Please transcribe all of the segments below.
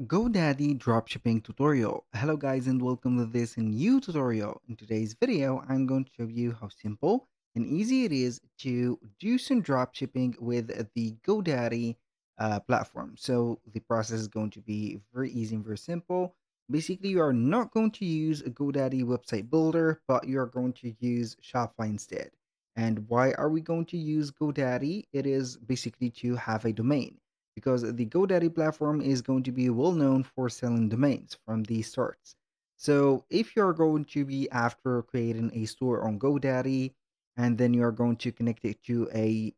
Godaddy Dropshipping tutorial. Hello guys and welcome to this new tutorial. In today's video, I'm going to show you how simple and easy it is to do some dropshipping with the Godaddy platform. So the process is going to be very easy and very simple. Basically, you are not going to use a Godaddy website builder, but you are going to use Shopify instead. And why are we going to use Godaddy? It is basically to have a domain because the GoDaddy platform is going to be well known for selling domains from the starts. So if you're going to be after creating a store on GoDaddy and then you're going to connect it to a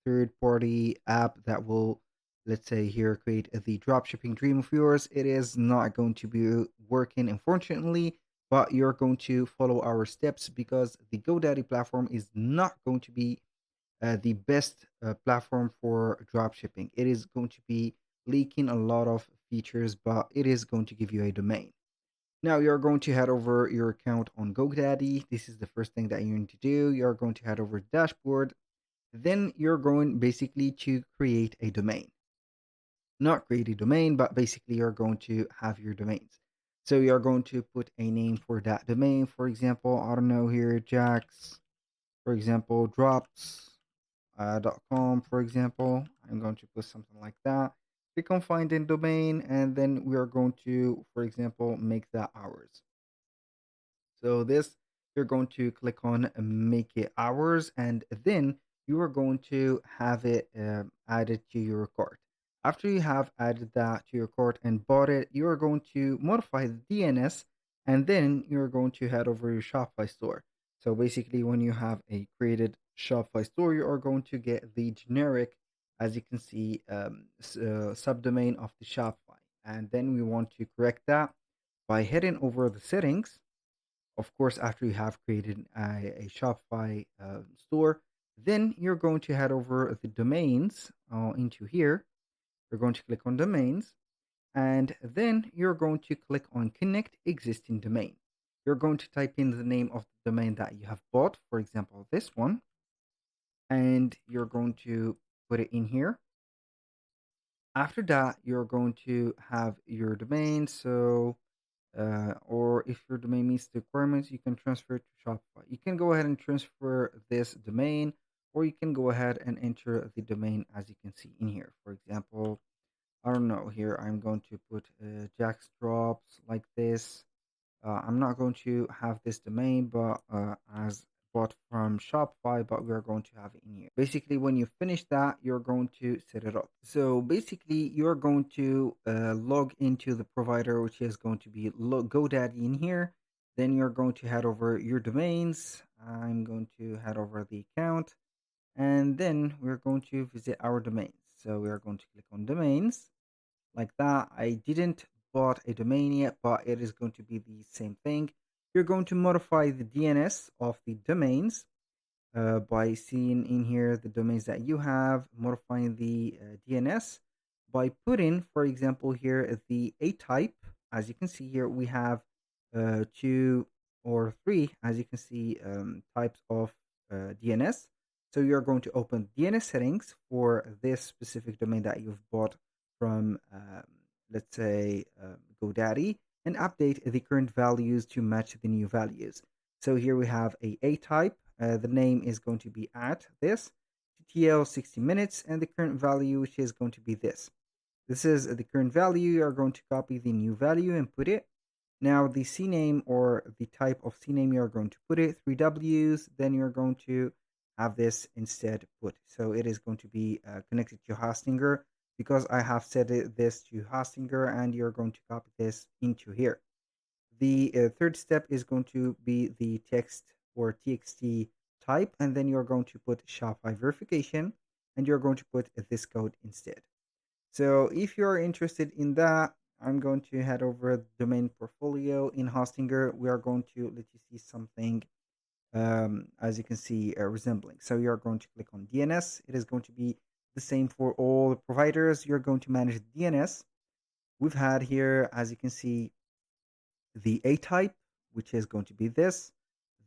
third party app that will, let's say here, create the dropshipping dream of yours, it is not going to be working, unfortunately. But you're going to follow our steps because the GoDaddy platform is not going to be the best platform for drop shipping. It is going to be leaking a lot of features, but it is going to give you a domain. Now you're going to head over your account on GoDaddy. This is the first thing that you need to do. You're going to head over to dashboard. Then you're going basically to create a domain. Not create a domain, but basically you're going to have your domains. So you're going to put a name for that domain. For example, I don't know here, Jax, for example, drops .com, for example. I'm going to put something like that. Click on find in domain, and then we are going to, for example, make that ours. So this, you're going to click on make it ours, and then you are going to have it added to your cart. After you have added that to your cart and bought it, you are going to modify the DNS, and then you're going to head over your Shopify store. So basically, when you have a created Shopify store, you are going to get the generic, as you can see, subdomain of the Shopify. And then we want to correct that by heading over the settings. Of course, after you have created a Shopify store, then you're going to head over the domains into here. You're going to click on domains, and then you're going to click on connect existing domain. You're going to type in the name of the domain that you have bought, for example, this one, and you're going to put it in here. After that, you're going to have your domain. So or if your domain meets the requirements, you can transfer it to Shopify. You can go ahead and transfer this domain, or you can go ahead and enter the domain as you can see in here. For example, I don't know, here I'm going to put Jax Drops like this. I'm not going to have this domain, but as bought from Shopify, but we're going to have it in here. Basically, when you finish that, you're going to set it up. So basically, you're going to log into the provider, which is going to be GoDaddy in here. Then you're going to head over your domains. I'm going to head over the account, and then we're going to visit our domains. So we are going to click on domains like that. I didn't bought a domain yet, but it is going to be the same thing. You're going to modify the DNS of the domains by seeing in here the domains that you have, modifying the DNS by putting, for example, here the A type. As you can see here, we have two or three, as you can see, types of DNS. So you're going to open DNS settings for this specific domain that you've bought from, let's say, GoDaddy, and update the current values to match the new values. So here we have a type. The name is going to be at this, TTL 60 minutes, and the current value, which is going to be this. This is the current value. You are going to copy the new value and put it. Now the CNAME or the type of CNAME, you're going to put it 3Ws, then you're going to have this instead put. So it is going to be connected to Hostinger because I have set this to Hostinger, and you're going to copy this into here. The third step is going to be the text or TXT type, and then you're going to put Shopify verification, and you're going to put this code instead. So if you're interested in that, I'm going to head over the domain portfolio in Hostinger. We are going to let you see something, as you can see, resembling. So you're going to click on DNS. It is going to be the same for all the providers. You're going to manage DNS. We've had here, as you can see, the A type, which is going to be this,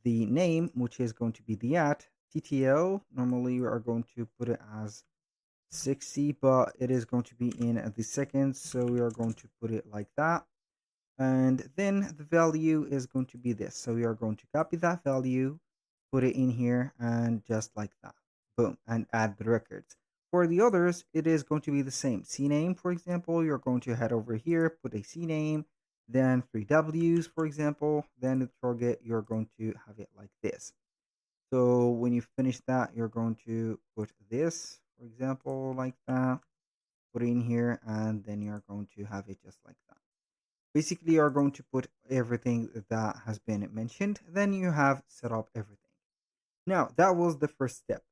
the name, which is going to be the at, TTL. Normally, we are going to put it as 60, but it is going to be in the seconds, so we are going to put it like that. And then the value is going to be this, so we are going to copy that value, put it in here, and just like that, boom, and add the records. For the others, it is going to be the same. CNAME, for example, you're going to head over here, put a CNAME, then 3Ws, for example, then the target, you're going to have it like this. So when you finish that, you're going to put this, for example, like that, put it in here, and then you're going to have it just like that. Basically, you're going to put everything that has been mentioned, then you have set up everything. Now, that was the first step.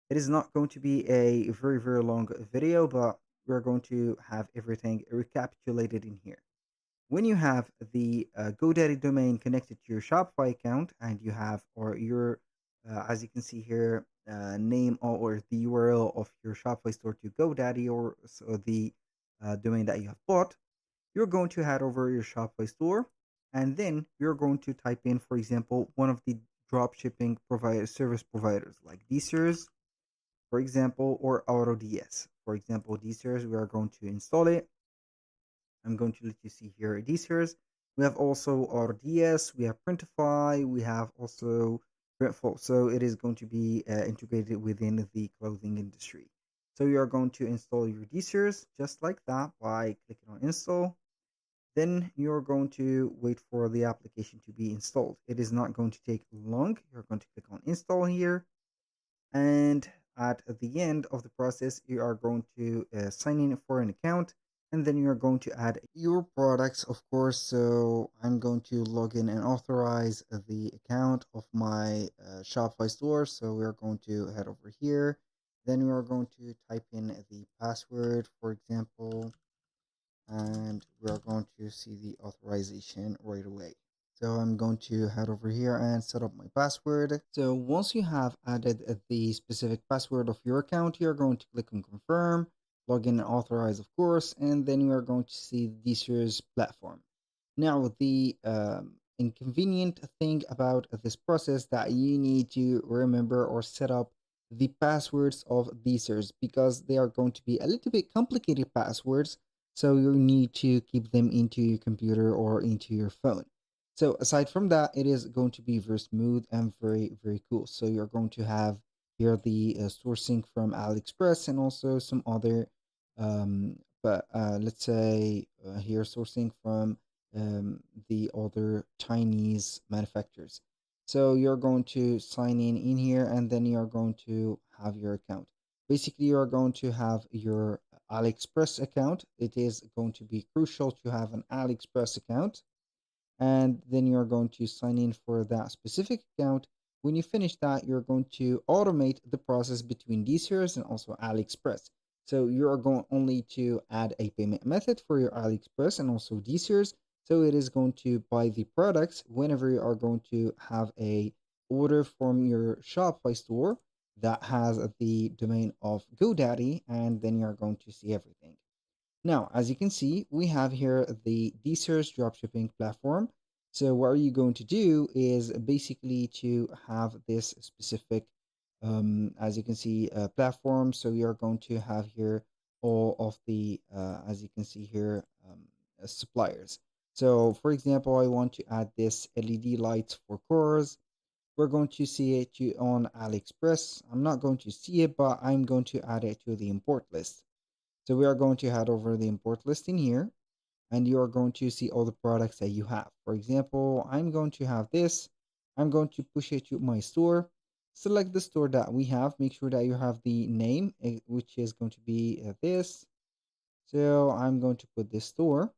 It is not going to be a very, very long video, but we're going to have everything recapitulated in here. When you have the GoDaddy domain connected to your Shopify account and you have, or your, as you can see here, name or the URL of your Shopify store to GoDaddy or so the domain that you have bought, you're going to head over your Shopify store and then you're going to type in, for example, one of the drop shipping provider service providers like DSers, for example, or AutoDS. For example, DSers, we are going to install it. I'm going to let you see here DSers. We have also AutoDS, we have Printify, we have also Printful. So it is going to be integrated within the clothing industry. So you are going to install your DSers just like that by clicking on install. Then you're going to wait for the application to be installed. It is not going to take long. You're going to click on install here. And at the end of the process, you are going to sign in for an account. And then you're going to add your products, of course. So I'm going to log in and authorize the account of my Shopify store. So we're going to head over here. Then we are going to type in the password, for example, and we're going to see the authorization right away. So I'm going to head over here and set up my password. So once you have added the specific password of your account, you're going to click on confirm, log in and authorize, of course, and then you are going to see this year's platform. Now, the inconvenient thing about this process that you need to remember or set up the passwords of these because they are going to be a little bit complicated passwords, so you need to keep them into your computer or into your phone. So aside from that, it is going to be very smooth and very, very cool. So you're going to have here the sourcing from AliExpress and also some other, let's say here sourcing from the other Chinese manufacturers. So you're going to sign in here and then you're going to have your account. Basically, you're going to have your AliExpress account. It is going to be crucial to have an AliExpress account, and then you're going to sign in for that specific account. When you finish that, you're going to automate the process between DSers and also AliExpress. So you are going only to add a payment method for your AliExpress and also DSers. So it is going to buy the products whenever you are going to have a order from your Shopify store that has the domain of GoDaddy, and then you're going to see everything. Now, as you can see, we have here the DSers dropshipping platform. So what are you going to do is basically to have this specific, as you can see, platform. So we are going to have here all of the, as you can see here, suppliers. So for example, I want to add this LED lights for cars. We're going to see it on AliExpress. I'm not going to see it, but I'm going to add it to the import list. So we are going to head over the import list in here, and you are going to see all the products that you have. For example, I'm going to have this. I'm going to push it to my store. Select the store that we have. Make sure that you have the name, which is going to be this. So I'm going to put this store.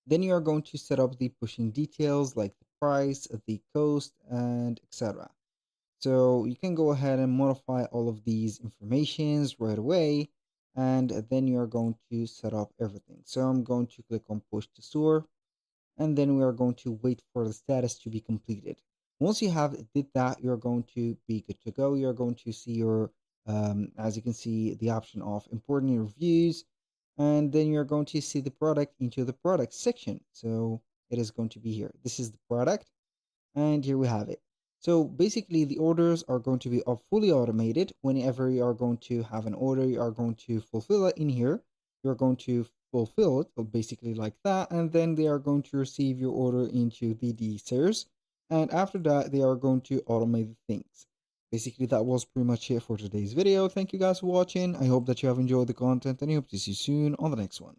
Then you are going to set up the pushing details like the price, the cost, and etc. So you can go ahead and modify all of these informations right away, and then you're going to set up everything. So I'm going to click on push to store, and then we are going to wait for the status to be completed. Once you have did that, you're going to be good to go. You're going to see your, as you can see, the option of importing reviews, and then you're going to see the product into the product section. So it is going to be here. This is the product, and here we have it. So basically, the orders are going to be fully automated. Whenever you are going to have an order, you are going to fulfill it in here. You're going to fulfill it, well, basically like that, and then they are going to receive your order into the desers. And after that, they are going to automate things. Basically, that was pretty much it for today's video. Thank you guys for watching. I hope that you have enjoyed the content, and I hope to see you soon on the next one.